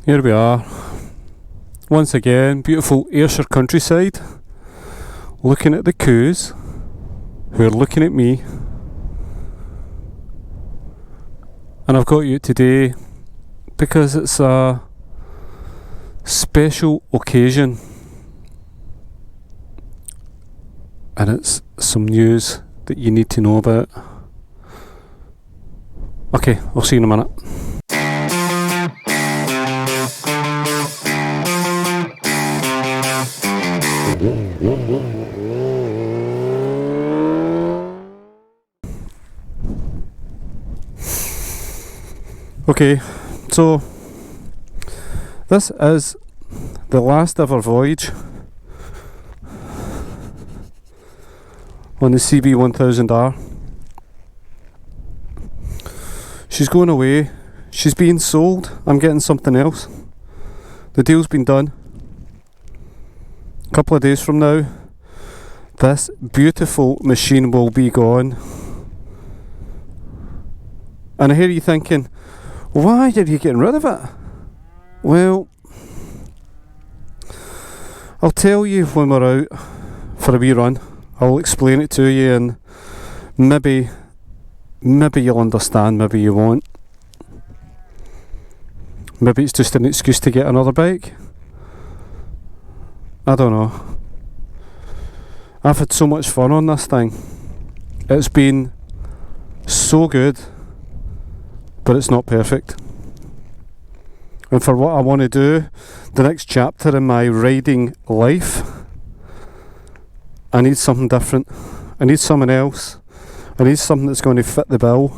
Here we are, once again, beautiful Ayrshire countryside, looking at the coos, who are looking at me. And I've got you today because it's a special occasion, and it's some news that you need to know about. Okay, I'll see you in a minute. Okay, so this is the last ever voyage on the CB1000R. She's going away, she's being sold, I'm getting something else. The deal's been done. A couple of days from now, this beautiful machine will be gone. And I hear you thinking, why are you getting rid of it? Well, I'll tell you when we're out for a wee run. I'll explain it to you, and maybe you'll understand, maybe you won't. Maybe it's just an excuse to get another bike. I don't know. I've had so much fun on this thing. It's been so good, but it's not perfect. And for what I want to do, the next chapter in my riding life, I need something different. I need something else. I need something that's going to fit the bill.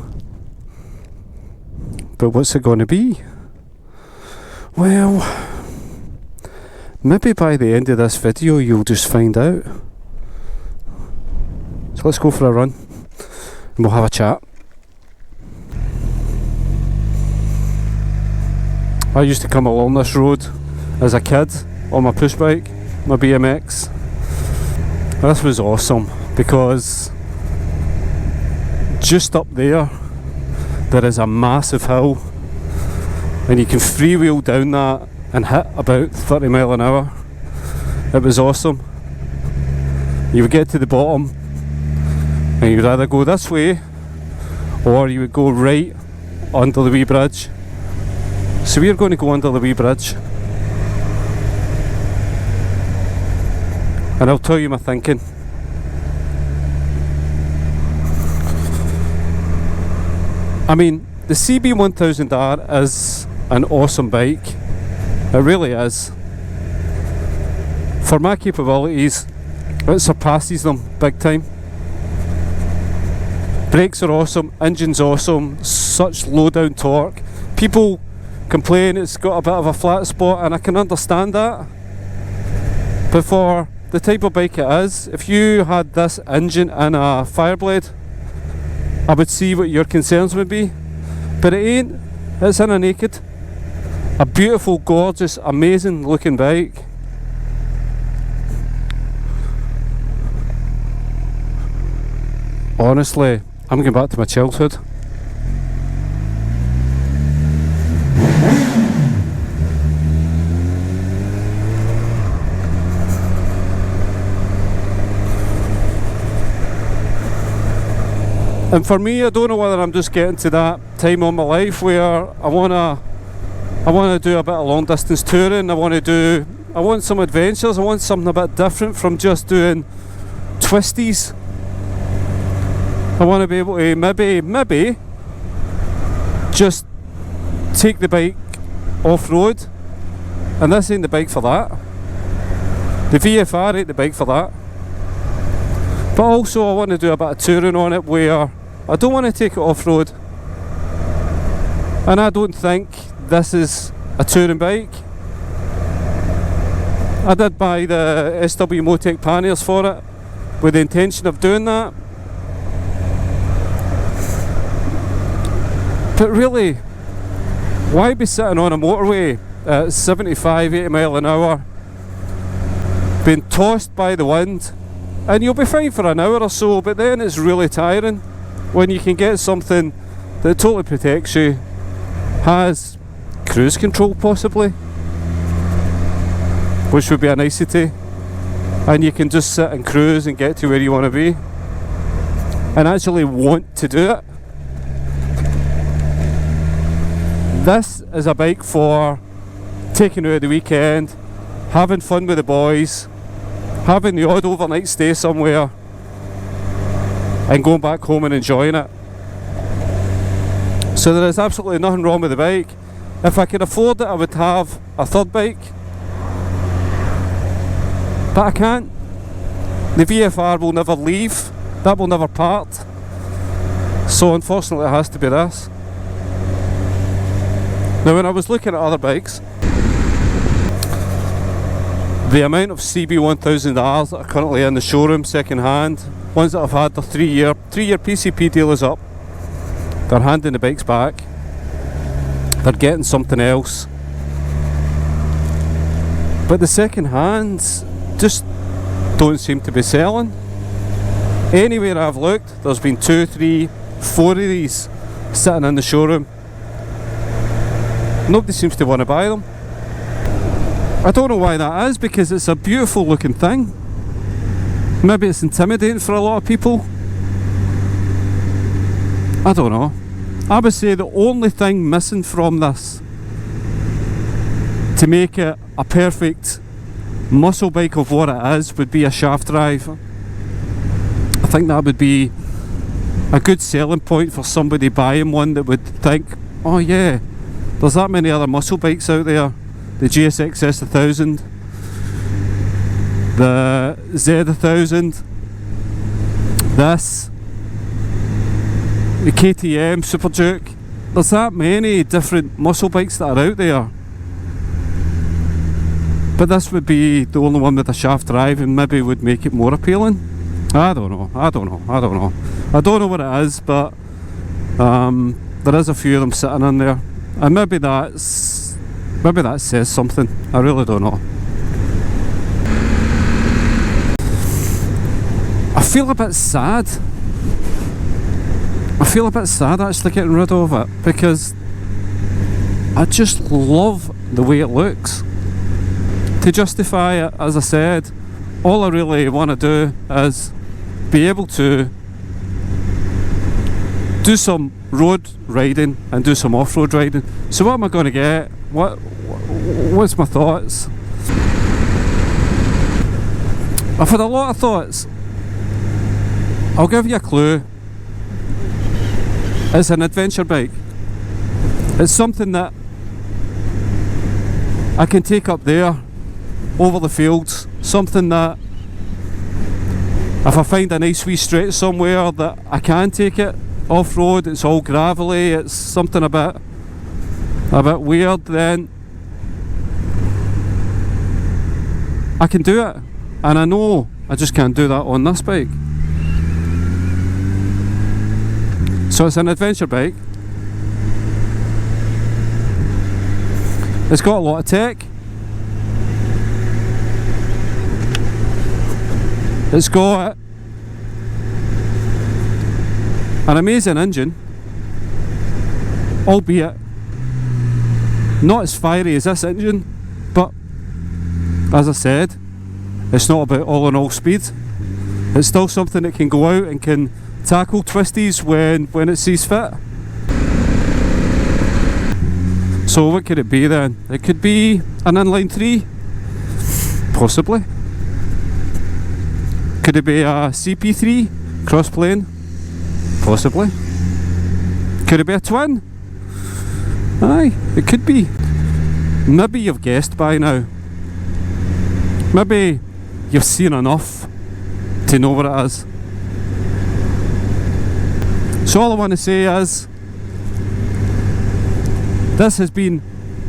But what's it going to be? Well, maybe by the end of this video you'll just find out. So let's go for a run and we'll have a chat. I used to come along this road as a kid on my push bike, my BMX. This was awesome because just up there is a massive hill, and you can freewheel down that and hit about 30 mile an hour. It was awesome. You would get to the bottom and you would either go this way or you would go right under the wee bridge. So we're going to go under the wee bridge, and I'll tell you my thinking. I mean, the CB1000R is an awesome bike. It really is. For my capabilities, it surpasses them big time. Brakes are awesome, engine's awesome, such low down torque. People complain it's got a bit of a flat spot, and I can understand that. But for the type of bike it is, if you had this engine in a Fireblade, I would see what your concerns would be. But it ain't. It's in a Naked. A beautiful, gorgeous, amazing looking bike. Honestly, I'm going back to my childhood. And for me, I don't know whether I'm just getting to that time of my life where I wanna do a bit of long distance touring. I want some adventures. I want something a bit different from just doing twisties. I want to be able to maybe just take the bike off-road, and this ain't the bike for that. The VFR ain't the bike for that. But also I want to do a bit of touring on it where I don't want to take it off-road, and I don't think this is a touring bike. I did buy the SW Motec panniers for it with the intention of doing that. But really, why be sitting on a motorway at 75, 80 mile an hour, being tossed by the wind, and you'll be fine for an hour or so, but then it's really tiring when you can get something that totally protects you, has cruise control possibly, which would be a nicety, and you can just sit and cruise and get to where you want to be and actually want to do it. This is a bike for taking out the weekend, having fun with the boys, having the odd overnight stay somewhere and going back home and enjoying it. So there is absolutely nothing wrong with the bike. If I could afford it, I would have a third bike, but I can't. The VFR will never leave, that will never part, so unfortunately it has to be this. Now when I was looking at other bikes, the amount of CB1000Rs that are currently in the showroom second hand, ones that have had their 3-year PCP deal is up, they're handing the bikes back, they're getting something else, but the second hands just don't seem to be selling. Anywhere I've looked, there's been 2, 3, 4 of these sitting in the showroom. Nobody seems to want to buy them. I don't know why that is, because it's a beautiful looking thing. Maybe it's intimidating for a lot of people. I don't know. I would say the only thing missing from this to make it a perfect muscle bike of what it is would be a shaft drive. I think that would be a good selling point for somebody buying one that would think, oh yeah, there's that many other muscle bikes out there. The GSX S1000, the Z1000, this, the KTM Super Duke. There's that many different muscle bikes that are out there, but this would be the only one with a shaft drive and maybe would make it more appealing. I don't know I don't know what it is, but there is a few of them sitting in there, and maybe that says something. I really don't know. I feel a bit sad. Actually getting rid of it, because I just love the way it looks. To justify it, as I said, all I really want to do is be able to do some road riding and do some off-road riding. So what am I going to get? What's my thoughts? I've had a lot of thoughts. I'll give you a clue. It's an adventure bike. It's something that I can take up there over the fields, something that if I find a nice wee stretch somewhere that I can take it off-road, it's all gravelly, it's something a bit weird, then I can do it. And I know I just can't do that on this bike. So it's an adventure bike. It's got a lot of tech. It's got an amazing engine, albeit not as fiery as this engine, but as I said, it's not about all in all speed. It's still something that can go out and can tackle twisties when it sees fit. So what could it be then? It could be an inline 3, possibly. Could it be a CP3 cross-plane? Possibly. Could it be a twin? Aye, it could be. Maybe you've guessed by now. Maybe you've seen enough to know what it is. So all I want to say is, this has been,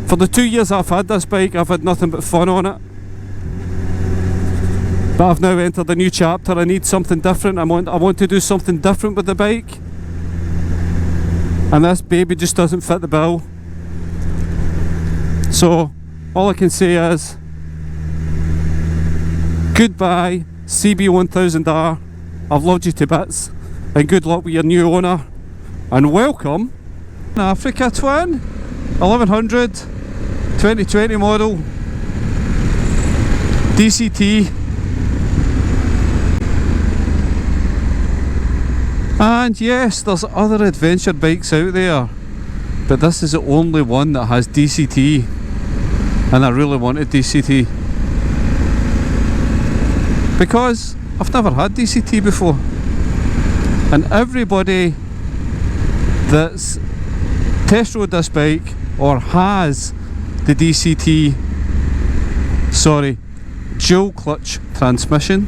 for the 2 years I've had this bike, I've had nothing but fun on it. But I've now entered a new chapter. I need something different. I want to do something different with the bike, and this baby just doesn't fit the bill. So all I can say is, goodbye CB1000R. I've loved you to bits, and good luck with your new owner, and welcome Africa twin. 1100 2020 model DCT. And yes, there's other adventure bikes out there, but this is the only one that has DCT, and I really wanted DCT because I've never had DCT before, and everybody that's test rode this bike or has the DCT, dual clutch transmission,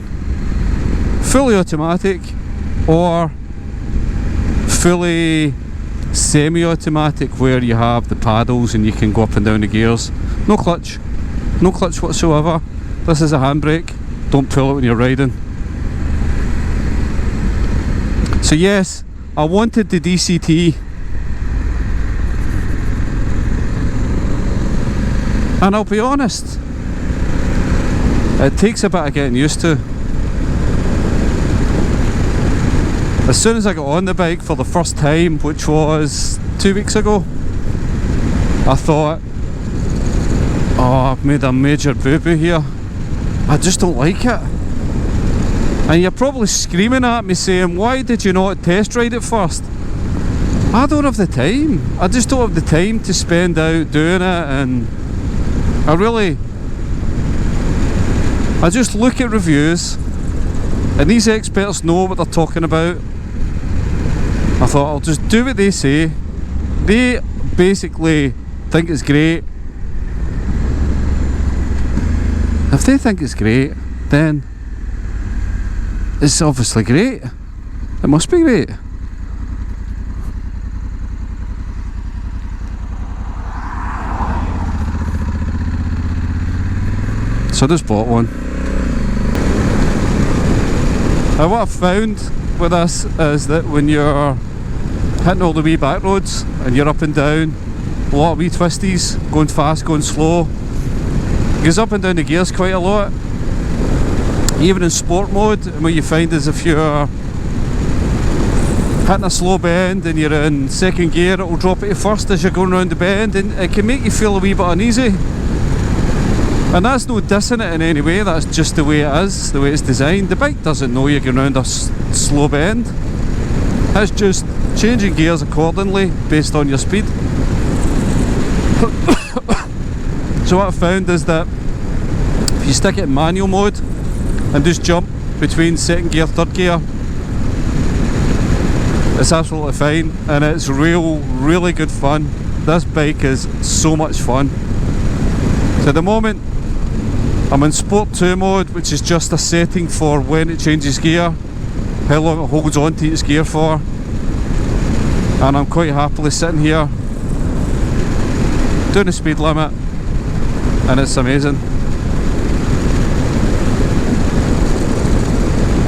fully automatic or fully semi-automatic, where you have the paddles and you can go up and down the gears. No clutch whatsoever. This is a handbrake, don't pull it when you're riding. So yes, I wanted the DCT, and I'll be honest, it takes a bit of getting used to. As soon as I got on the bike for the first time, which was 2 weeks ago, I thought, oh, I've made a major boo-boo here. I just don't like it. And you're probably screaming at me saying, why did you not test ride it first? I don't have the time. I just don't have the time to spend out doing it, and I just look at reviews, and these experts know what they're talking about. I thought I'll just do what they say. They basically think it's great. If they think it's great, then it's obviously great. It must be great. So I just bought one. Now what I've found with this is that when you're hitting all the wee back roads and you're up and down, a lot of wee twisties, going fast, going slow, it goes up and down the gears quite a lot. Even in sport mode, and what you find is if you're hitting a slow bend and you're in second gear, it'll drop it to first as you're going around the bend, and it can make you feel a wee bit uneasy. And that's no dissing it in any way, that's just the way it is, the way it's designed. The bike doesn't know you're going around a slow bend. It's just changing gears accordingly based on your speed. So what I found is that if you stick it in manual mode and just jump between second gear, third gear, it's absolutely fine, and it's really good fun. This bike is so much fun. So at the moment I'm in Sport 2 mode, which is just a setting for when it changes gear, how long it holds on to its gear for, and I'm quite happily sitting here doing the speed limit, and it's amazing.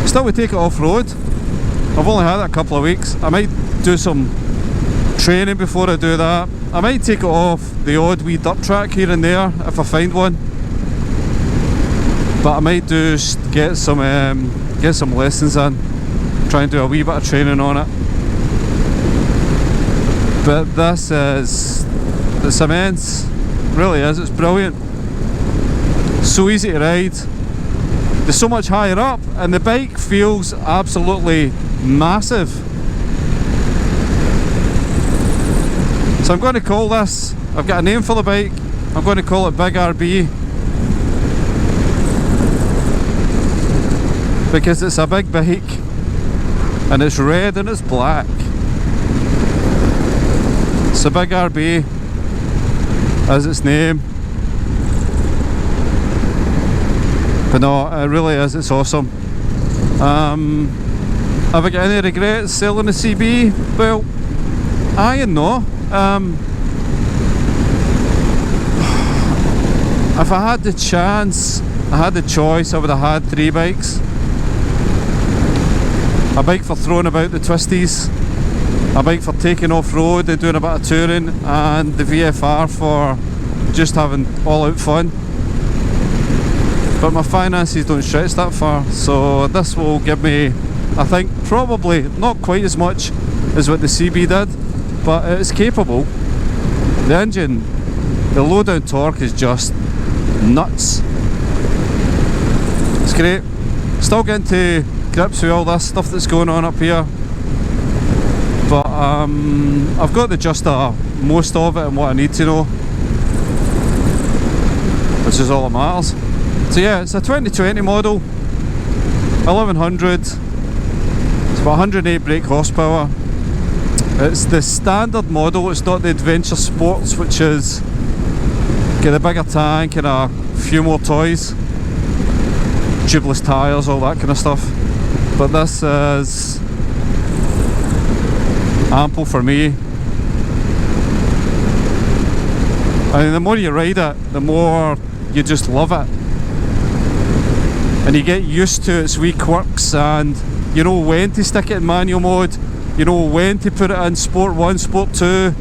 Still would take it off-road. I've only had it a couple of weeks. I might do some training before I do that. I might take it off the odd wee dirt track here and there if I find one, but I might just get some lessons in, try and do a wee bit of training on it. But it's immense, really is. It's brilliant, so easy to ride. They're so much higher up, and the bike feels absolutely massive. So I'm going to call this, I've got a name for the bike, I'm going to call it Big RB, because it's a big bike and it's red and it's black. So Big RB as its name. But no, it really is, it's awesome. Have I got any regrets selling the CB? Well, aye and no. If I had the chance, I had the choice, I would have had 3 bikes. A bike for throwing about the twisties, a bike for taking off-road and doing a bit of touring, and the VFR for just having all-out fun. But my finances don't stretch that far, so this will give me, I think, probably not quite as much as what the CB did, but it's capable. The engine, the low down torque is just nuts. It's great. Still getting to grips with all this stuff that's going on up here, but I've got the gist of most of it and what I need to know, which is all that matters. So yeah, it's a 2020 model, 1100. It's about 108 brake horsepower. It's the standard model, it's not the Adventure Sports, which is get a bigger tank and a few more toys, tubeless tyres, all that kind of stuff. But this is ample for me. I mean, the more you ride it, the more you just love it, and you get used to its wee quirks, and you know when to stick it in manual mode, you know when to put it in Sport 1, Sport 2,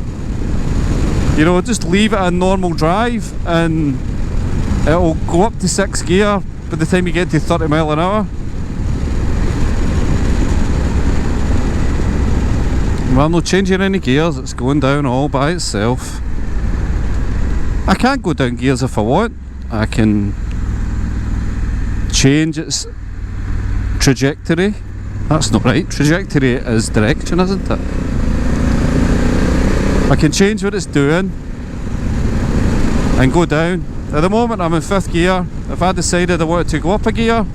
you know, just leave it in normal drive and it'll go up to 6 gear by the time you get to 30 mile an hour. Well, I'm not changing any gears, it's going down all by itself. I can't go down gears if I want. I can change its trajectory. That's not right. Trajectory is direction, isn't it? I can change what it's doing and go down. At the moment I'm in 5th gear. If I decided I wanted to go up a gear,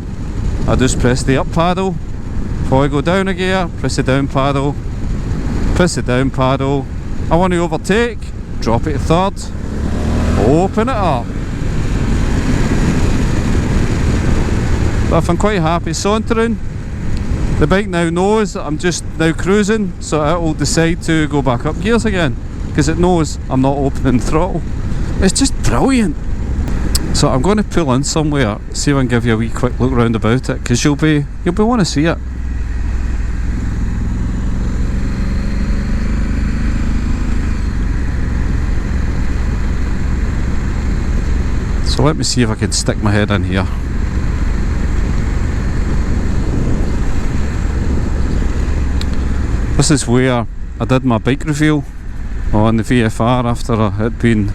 I just press the up paddle. If I go down a gear, press the down paddle. Press the down paddle. I want to overtake, drop it to 3rd, open it up. But if I'm quite happy sauntering, the bike now knows that I'm just now cruising, so it will decide to go back up gears again, because it knows I'm not opening throttle. It's just brilliant. So I'm going to pull in somewhere, see if I can give you a wee quick look round about it, because you'll be want to see it. So let me see if I can stick my head in here. This is where I did my bike reveal on the VFR after it had been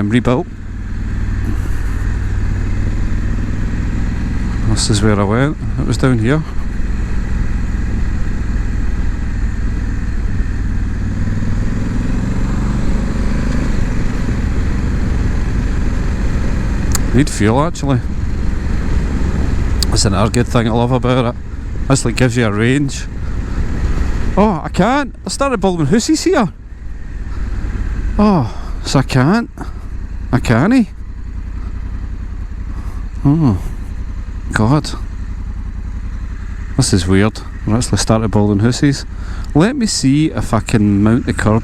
rebuilt. This is where I went. It was down here. Need fuel actually. That's another good thing I love about it. This like gives you a range. Oh, I can't. I started building hoosies here. Oh, so I can't. I can't. Oh, God. This is weird. I actually started building hoosies. Let me see if I can mount the curb.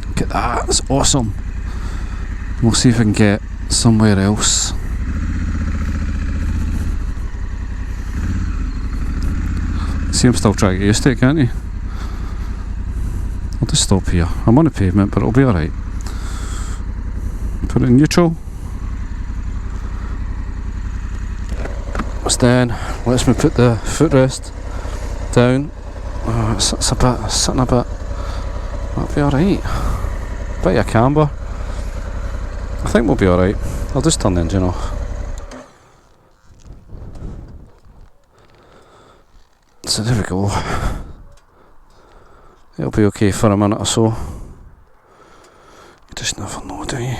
Look at that. That's awesome. We'll see if I can get somewhere else. See, I'm still trying to get used to it, can't you? I'll just stop here. I'm on the pavement, but it'll be alright. Put it in neutral. Then lets me put the footrest down. Oh, it's sitting a bit. That'll be alright. Bit of a camber. I think we'll be alright. I'll just turn the engine off. So there we go. It'll be okay for a minute or so. You just never know, do you?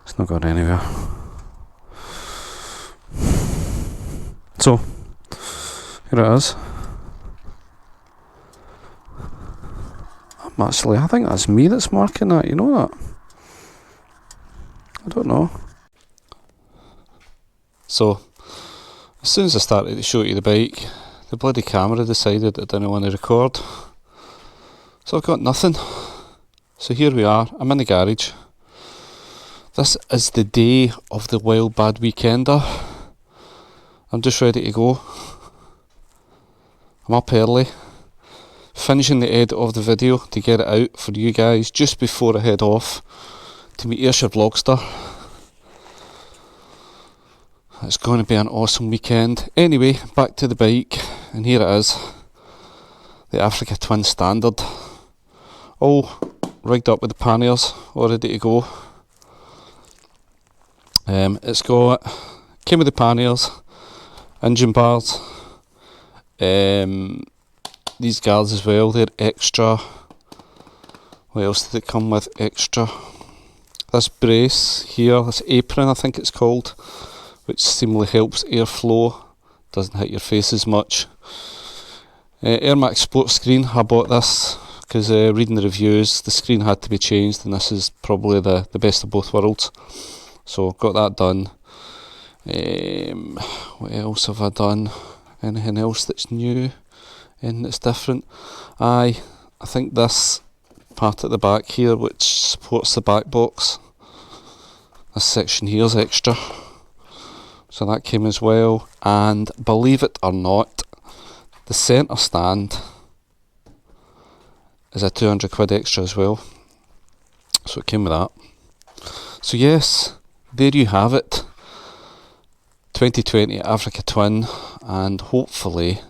It's not going anywhere. So, here it is. I think that's me that's marking that, you know that? I don't know. So, as soon as I started to show you the bike, the bloody camera decided it didn't want to record. So I've got nothing. So here we are, I'm in the garage. This is the day of the Wild Bad Weekender. I'm just ready to go. I'm up early, finishing the edit of the video to get it out for you guys just before I head off to meet Ayrshire Vlogster. It's going to be an awesome weekend. Anyway, back to the bike. and here it is, the Africa Twin Standard, all rigged up with the panniers, all ready to go. It's came with the panniers, engine bars, these guards as well, they're extra. What else did it come with extra? This brace here, this apron I think it's called, which seemingly helps airflow, doesn't hit your face as much. Air Max Sport screen, I bought this because reading the reviews the screen had to be changed, and this is probably the best of both worlds. So got that done. What else have I done? Anything else that's new and that's different? I think this part at the back here which supports the back box, this section here is extra, so that came as well. And believe it or not, the centre stand is a 200 quid extra as well, so it came with that. So yes, there you have it, 2020 Africa Twin, and hopefully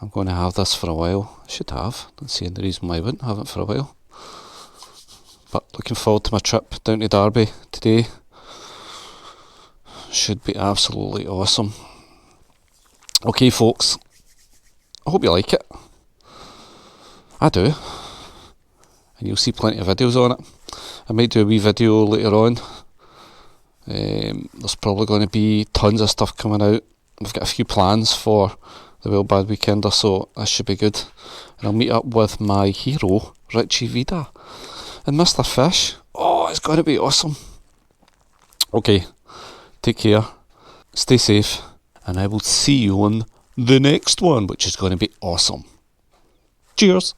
I'm going to have this for a while. I should have, don't see any reason why I wouldn't have it for a while. But looking forward to my trip down to Derby today. Should be absolutely awesome. Okay folks, I hope you like it. I do. And you'll see plenty of videos on it. I might do a wee video later on. There's probably going to be tons of stuff coming out. I've got a few plans for the Well Bad Weekender, so that should be good. And I'll meet up with my hero, Richie Vida, and Mr. Fish. Oh, it's going to be awesome. Okay, take care, stay safe, and I will see you on the next one, which is going to be awesome. Cheers.